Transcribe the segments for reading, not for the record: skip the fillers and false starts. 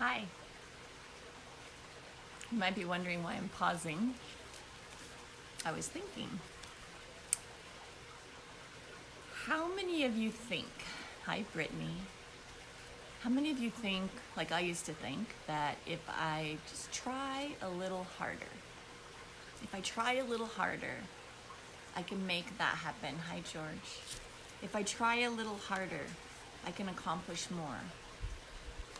Hi. You might be wondering why I'm pausing. I was thinking, how many of you think, hi Brittany, how many of you think, like I used to think, that if I just try a little harder, if I try a little harder, I can make that happen? Hi George. If I try a little harder, I can accomplish more.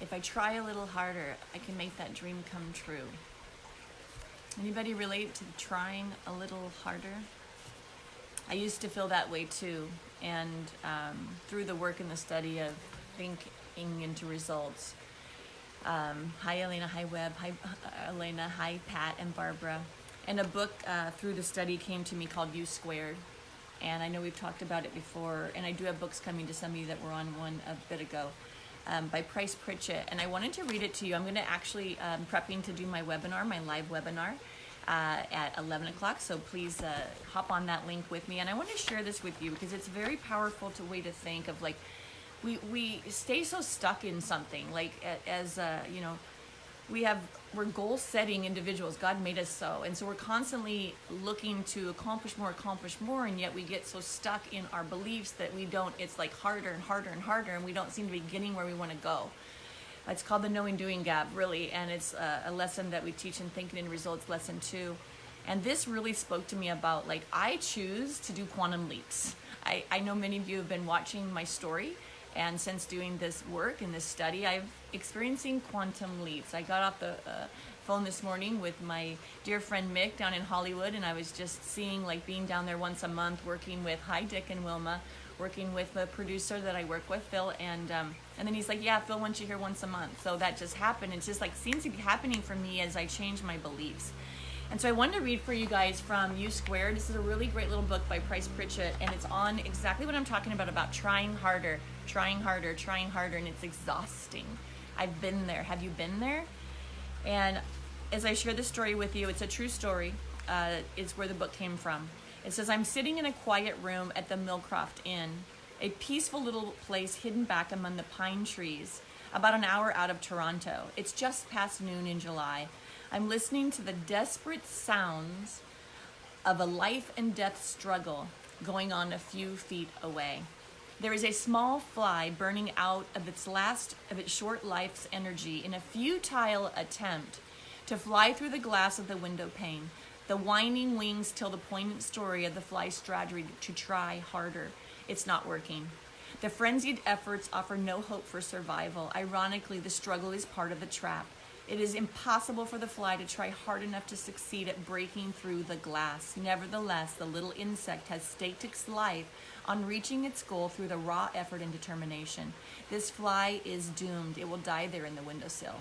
If I try a little harder, I can make that dream come true. Anybody relate to trying a little harder? I used to feel that way too, and through the work and the study of thinking into results. Hi Elena, hi Webb, hi Elena, hi Pat and Barbara. And a book through the study came to me called U Squared. And I know we've talked about it before, and I do have books coming to some of you that were on one a bit ago. By Price Pritchett, and I wanted to read it to you. I'm going to actually prepping to do my webinar, my live webinar at 11 o'clock, so please hop on that link with me. And I want to share this with you because it's a very powerful way to think of, like, we stay so stuck in something, like as you know, we're goal setting individuals. God made us so, and so we're constantly looking to accomplish more, and yet we get so stuck in our beliefs that we don't. It's like harder and harder and harder, and we don't seem to be getting where we want to go. It's called the knowing doing gap, really, and it's a lesson that we teach in Thinking in Results, lesson 2. And this really spoke to me about, like, I choose to do quantum leaps. I know many of you have been watching my story, and since doing this work and this study, I've experiencing quantum leaps. I got off the phone this morning with my dear friend Mick down in Hollywood, and I was just seeing, like, being down there once a month, working with, hi Dick and Wilma, working with the producer that I work with, Phil, and then he's like, yeah, Phil wants you here once a month. So that just happened. It's just like seems to be happening for me as I change my beliefs. And so I wanted to read for you guys from U Squared. This is a really great little book by Price Pritchett, and it's on exactly what I'm talking about trying harder, trying harder, trying harder, and it's exhausting. I've been there. Have you been there? And as I share this story with you, it's a true story. It's where the book came from. It says, I'm sitting in a quiet room at the Millcroft Inn, a peaceful little place hidden back among the pine trees, about an hour out of Toronto. It's just past noon in July. I'm listening to the desperate sounds of a life and death struggle going on a few feet away. There is a small fly burning out of its short life's energy in a futile attempt to fly through the glass of the window pane. The whining wings tell the poignant story of the fly's strategy to try harder. It's not working. The frenzied efforts offer no hope for survival. Ironically, the struggle is part of the trap. It is impossible for the fly to try hard enough to succeed at breaking through the glass. Nevertheless, the little insect has staked its life on reaching its goal through the raw effort and determination. This fly is doomed. It will die there in the windowsill.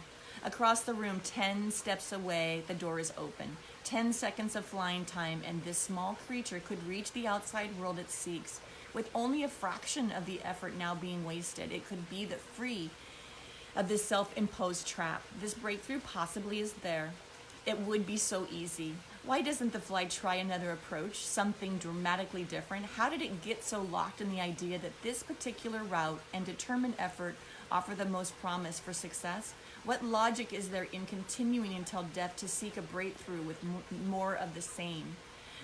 Across the room, 10 steps away, the door is open. 10 seconds of flying time, and this small creature could reach the outside world it seeks. With only a fraction of the effort now being wasted, it could be free of this self-imposed trap. This breakthrough possibly is there. It would be so easy. Why doesn't the fly try another approach, something dramatically different? How did it get so locked in the idea that this particular route and determined effort offer the most promise for success? What logic is there in continuing until death to seek a breakthrough with more of the same?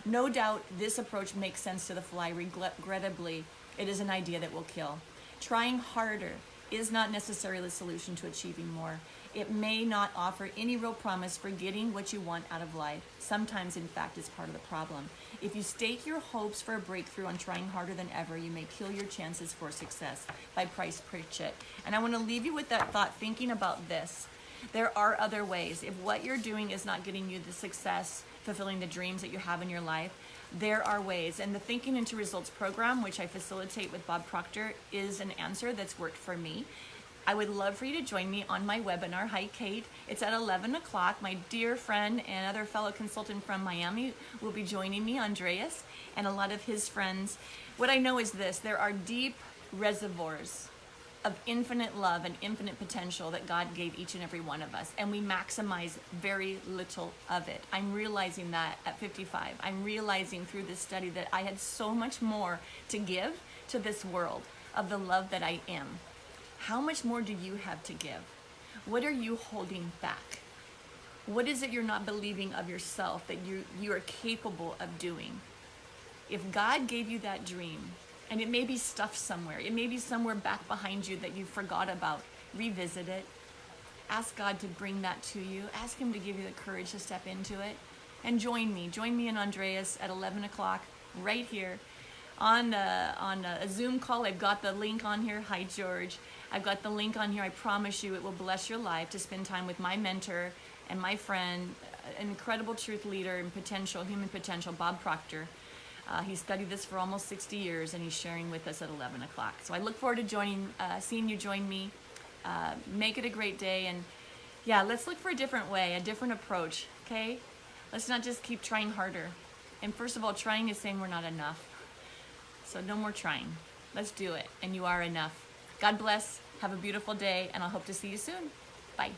No doubt this approach makes sense to the fly. Regrettably, it is an idea that will kill. Trying harder is not necessarily the solution to achieving more. It may not offer any real promise for getting what you want out of life. Sometimes, in fact, it's part of the problem. If you stake your hopes for a breakthrough on trying harder than ever, you may kill your chances for success. By Price Pritchett. And I want to leave you with that thought, thinking about this. There are other ways. If what you're doing is not getting you the success, fulfilling the dreams that you have in your life, there are ways. And the Thinking into Results program, which I facilitate with Bob Proctor, is an answer that's worked for me. I would love for you to join me on my webinar. Hi, Kate. It's at 11 o'clock. My dear friend and other fellow consultant from Miami will be joining me, Andreas, and a lot of his friends. What I know is this: there are deep reservoirs of infinite love and infinite potential that God gave each and every one of us, and we maximize very little of it. I'm realizing that at 55. I'm realizing through this study that I had so much more to give to this world of the love that I am. How much more do you have to give? What are you holding back? What is it you're not believing of yourself that you are capable of doing? If God gave you that dream, and it may be stuffed somewhere, it may be somewhere back behind you that you forgot about, revisit it. Ask God to bring that to you. Ask him to give you the courage to step into it. And join me. Join me and Andreas at 11 o'clock right here on a Zoom call. I've got the link on here. Hi, George. I've got the link on here. I promise you it will bless your life to spend time with my mentor and my friend, an incredible truth leader and potential, human potential, Bob Proctor. He studied this for almost 60 years, and he's sharing with us at 11 o'clock. So I look forward to seeing you join me. Make it a great day, and yeah, let's look for a different way, a different approach, okay? Let's not just keep trying harder. And first of all, trying is saying we're not enough. So no more trying. Let's do it, and you are enough. God bless. Have a beautiful day, and I'll hope to see you soon. Bye.